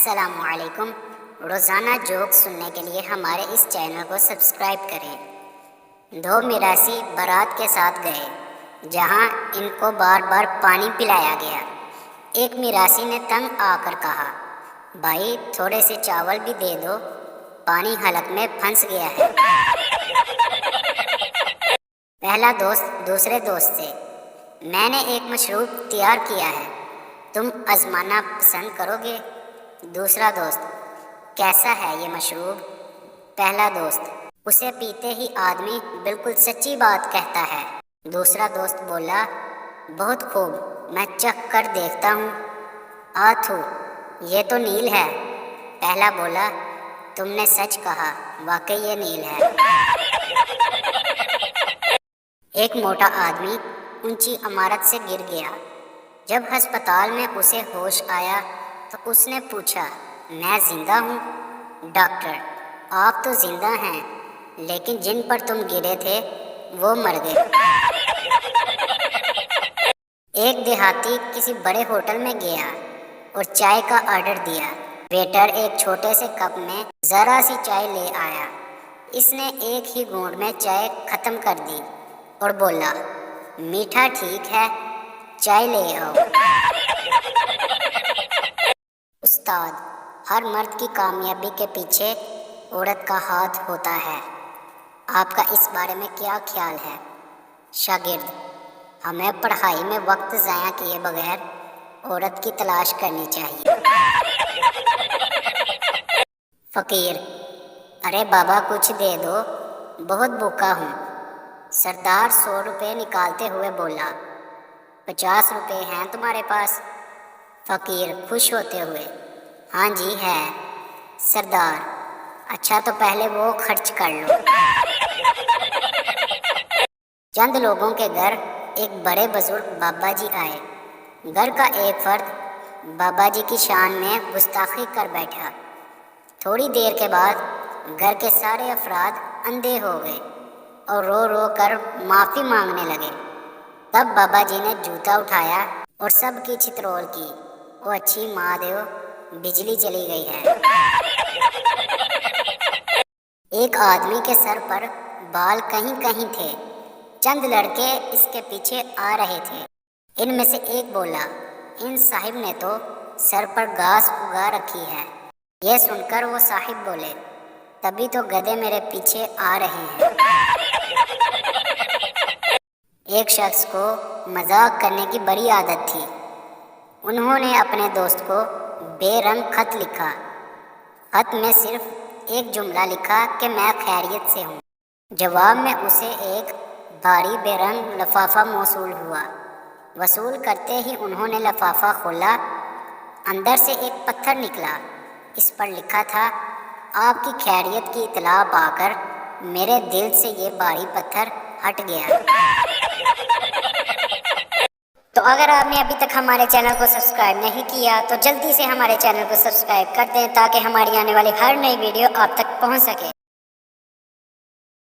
السلام علیکم۔ روزانہ جوک سننے کے لیے ہمارے اس چینل کو سبسکرائب کریں۔ دو میراثی بارات کے ساتھ گئے جہاں ان کو بار بار پانی پلایا گیا۔ ایک میراثی نے تنگ آ کر کہا، بھائی تھوڑے سے چاول بھی دے دو، پانی حلق میں پھنس گیا ہے۔ پہلا دوست دوسرے دوست سے، میں نے ایک مشروب تیار کیا ہے، تم آزمانا پسند کرو گے؟ دوسرا دوست، کیسا ہے یہ مشروب؟ پہلا دوست، اسے پیتے ہی آدمی بالکل سچی بات کہتا ہے۔ دوسرا دوست بولا، بہت خوب، میں چکھ کر دیکھتا ہوں۔ آتھو، یہ تو نیل ہے۔ پہلا بولا، تم نے سچ کہا، واقعی یہ نیل ہے۔ ایک موٹا آدمی اونچی عمارت سے گر گیا۔ جب ہسپتال میں اسے ہوش آیا تو اس نے پوچھا، میں زندہ ہوں؟ ڈاکٹر، آپ تو زندہ ہیں، لیکن جن پر تم گرے تھے وہ مر گئے۔ ایک دیہاتی کسی بڑے ہوٹل میں گیا اور چائے کا آرڈر دیا۔ ویٹر ایک چھوٹے سے کپ میں ذرا سی چائے لے آیا۔ اس نے ایک ہی گھونٹ میں چائے ختم کر دی اور بولا، میٹھا ٹھیک ہے، چائے لے آؤ۔ استاد، ہر مرد کی کامیابی کے پیچھے عورت کا ہاتھ ہوتا ہے، آپ کا اس بارے میں کیا خیال ہے؟ شاگرد، ہمیں پڑھائی میں وقت ضائع کیے بغیر عورت کی تلاش کرنی چاہیے۔ فقیر، ارے بابا کچھ دے دو، بہت بھوکا ہوں۔ سردار 100 روپے نکالتے ہوئے بولا، 50 روپے ہیں تمہارے پاس؟ فقیر خوش ہوتے ہوئے، ہاں جی ہے۔ سردار، اچھا تو پہلے وہ خرچ کر لو۔ چند لوگوں کے گھر ایک بڑے بزرگ بابا جی آئے۔ گھر کا ایک فرد بابا جی کی شان میں گستاخی کر بیٹھا۔ تھوڑی دیر کے بعد گھر کے سارے افراد اندھے ہو گئے اور رو رو کر معافی مانگنے لگے۔ تب بابا جی نے جوتا اٹھایا اور سب کی چترول کی، او اچھی ماں دیو، بجلی چلی گئی ہے۔ ایک آدمی کے سر پر بال کہیں کہیں تھے۔ چند لڑکے اس کے پیچھے آ رہے تھے۔ ان میں سے ایک بولا، ان صاحب نے تو سر پر گھاس اگا رکھی ہے۔ یہ سن کر وہ صاحب بولے، تبھی تو گدھے میرے پیچھے آ رہے ہیں۔ ایک شخص کو مذاق کرنے کی بڑی عادت تھی۔ انہوں نے اپنے دوست کو بے رنگ خط لکھا۔ خط میں صرف ایک جملہ لکھا کہ میں خیریت سے ہوں۔ جواب میں اسے ایک بھاری بے رنگ لفافہ موصول ہوا۔ وصول کرتے ہی انہوں نے لفافہ کھولا، اندر سے ایک پتھر نکلا۔ اس پر لکھا تھا، آپ کی خیریت کی اطلاع پا کر میرے دل سے یہ بھاری پتھر ہٹ گیا۔ تو اگر آپ نے ابھی تک ہمارے چینل کو سبسکرائب نہیں کیا تو جلدی سے ہمارے چینل کو سبسکرائب کر دیں تاکہ ہماری آنے والی ہر نئی ویڈیو آپ تک پہنچ سکے۔